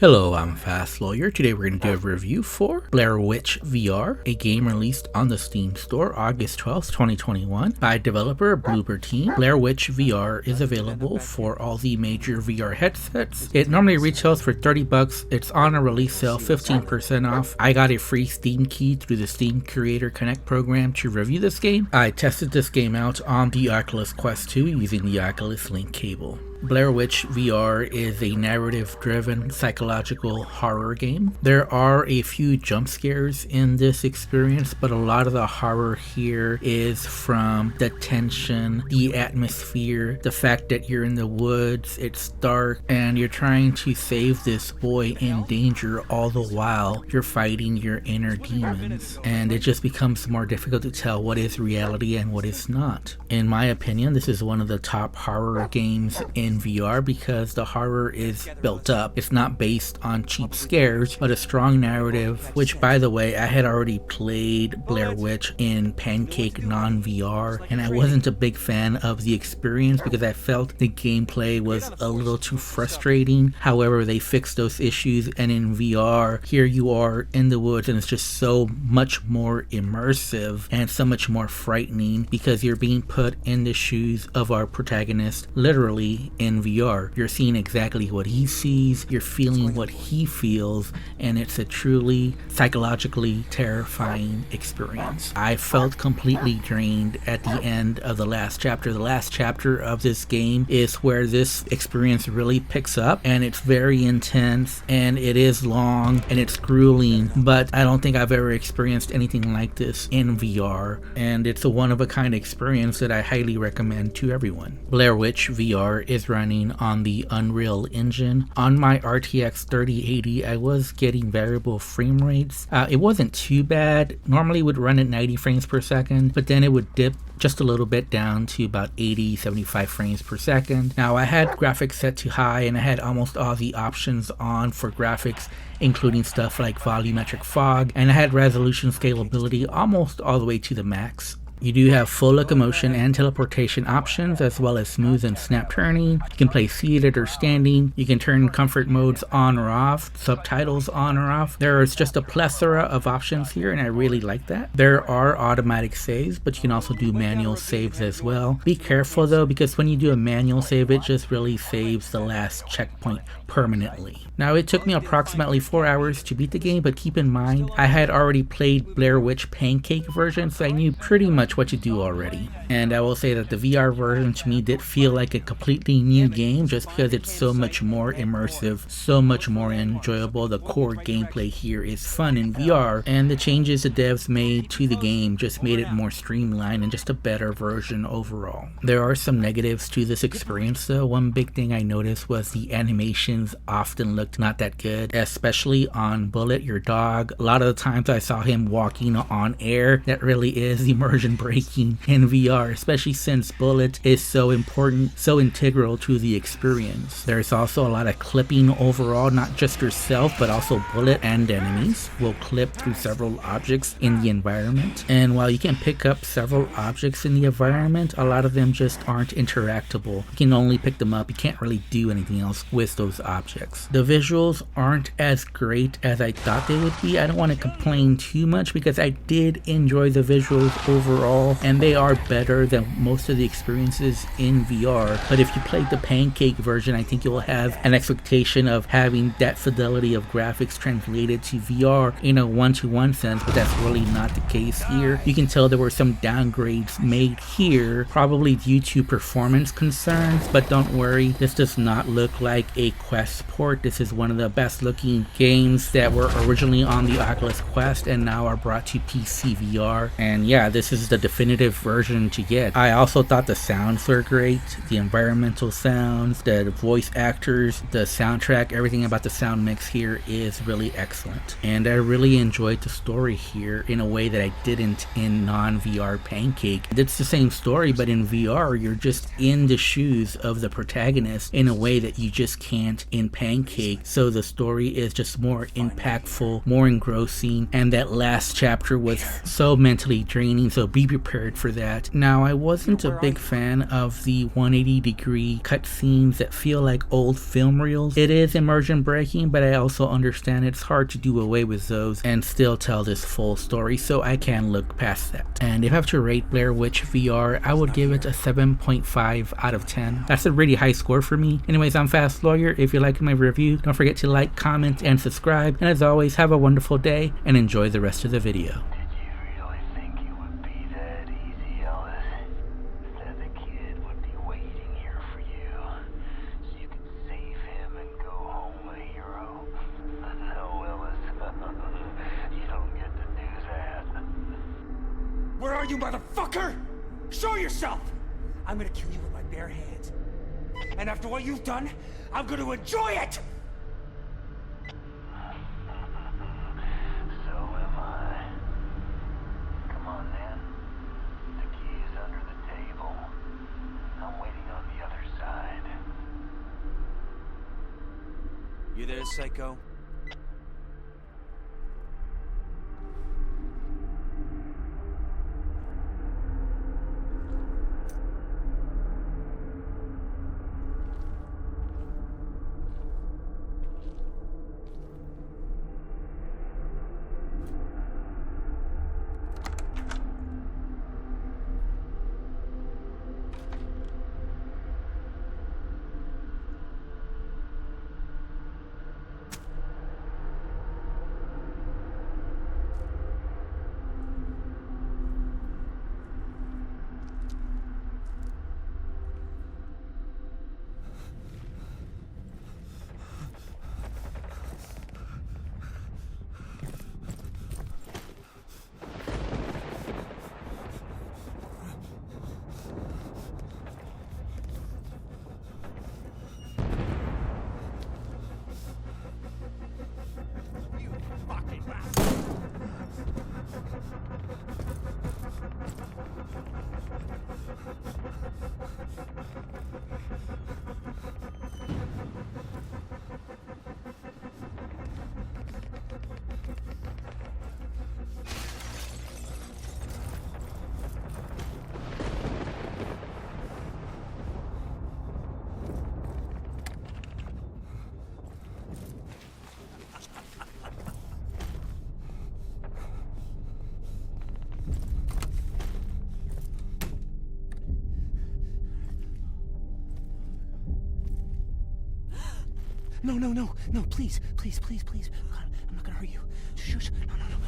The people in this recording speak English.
Hello, I'm Fast Lawyer. Today we're going to do a review for Blair Witch VR, a game released on the Steam Store August 12th, 2021 by developer Bloober Team. Blair Witch VR is available for all the major VR headsets. It normally retails for $30. It's on a release sale, 15% off. I got a free Steam key through the Steam Creator Connect program to review this game. I tested this game out on the Oculus Quest 2 using the Oculus Link cable. Blair Witch VR is a narrative-driven psychological horror game. There are a few jump scares in this experience, but a lot of the horror here is from the tension, the atmosphere, the fact that you're in the woods, it's dark, and you're trying to save this boy in danger all the while you're fighting your inner demons. And it just becomes more difficult to tell what is reality and what is not. In my opinion, this is one of the top horror games in VR because the horror is built up. It's not based on cheap scares, but a strong narrative, which by the way, I had already played Blair Witch in Pancake non-VR, and I wasn't a big fan of the experience because I felt the gameplay was a little too frustrating. However, they fixed those issues, and in VR, here you are in the woods, and it's just so much more immersive and so much more frightening because you're being put in the shoes of our protagonist, literally in VR. You're seeing exactly what he sees, you're feeling what he feels, and it's a truly psychologically terrifying experience. I felt completely drained at the end of the last chapter. The last chapter of this game is where this experience really picks up, and it's very intense, and it is long, and it's grueling, but I don't think I've ever experienced anything like this in VR, and it's a one-of-a-kind experience that I highly recommend to everyone. Blair Witch VR is running on the Unreal Engine. On my RTX 3080, I was getting variable frame rates. It wasn't too bad. Normally it would run at 90 frames per second, but then it would dip just a little bit down to about 75 frames per second. Now I had graphics set to high, and I had almost all the options on for graphics, including stuff like volumetric fog, and I had resolution scalability almost all the way to the max. You do have full locomotion and teleportation options, as well as smooth and snap turning. You can play seated or standing. You can turn comfort modes on or off, subtitles on or off. There is just a plethora of options here, and I really like that. There are automatic saves, but you can also do manual saves as well. Be careful though, because when you do a manual save, it just really saves the last checkpoint permanently. Now, it took me approximately 4 hours to beat the game, but keep in mind, I had already played Blair Witch Pancake version, so I knew pretty much what to do already. And I will say that the VR version to me did feel like a completely new game just because it's so much more immersive, so much more enjoyable. The core gameplay here is fun in VR, and the changes the devs made to the game just made it more streamlined and just a better version overall. There are some negatives to this experience though. One big thing I noticed was the animations often looked not that good, especially on Bullet, your dog. A lot of the times I saw him walking on air. That really is immersion breaking in VR, especially since Bullet is so important, so integral to the experience. There's also a lot of clipping overall, not just yourself, but also Bullet and enemies will clip through several objects in the environment. And while you can pick up several objects in the environment, a lot of them just aren't interactable. You can only pick them up. You can't really do anything else with those objects. The visuals aren't as great as I thought they would be. I don't want to complain too much because I did enjoy the visuals overall, and they are better than most of the experiences in VR. But if you played the Pancake version, I think you'll have an expectation of having that fidelity of graphics translated to VR in a one-to-one sense, but that's really not the case here. You can tell there were some downgrades made here, probably due to performance concerns, but don't worry, this does not look like a Quest port. This is one of the best looking games that were originally on the Oculus Quest and now are brought to PCVR, and yeah, this is the definitive version to get. I also thought the sounds were great, the environmental sounds, the voice actors, the soundtrack, everything about the sound mix here is really excellent. And I really enjoyed the story here in a way that I didn't in non-VR Pancake. It's the same story, but in VR you're just in the shoes of the protagonist in a way that you just can't in Pancake. So the story is just more impactful, more engrossing, and that last chapter was so mentally draining. So be prepared for that. Now, I wasn't a big fan of the 180-degree cutscenes that feel like old film reels. It is immersion breaking, but I also understand it's hard to do away with those and still tell this full story, so I can look past that. And if I have to rate Blair Witch VR, I would give it a 7.5 out of 10. That's a really high score for me. Anyways, I'm Fast Lawyer. If you liked my review, don't forget to like, comment, and subscribe. And as always, have a wonderful day and enjoy the rest of the video. Where are you, motherfucker? Show yourself! I'm gonna kill you with my bare hands. And after what you've done, I'm gonna enjoy it! So am I. Come on, then. The key is under the table. I'm waiting on the other side. You there, psycho? No, please. I'm not gonna hurt you. Shush. No.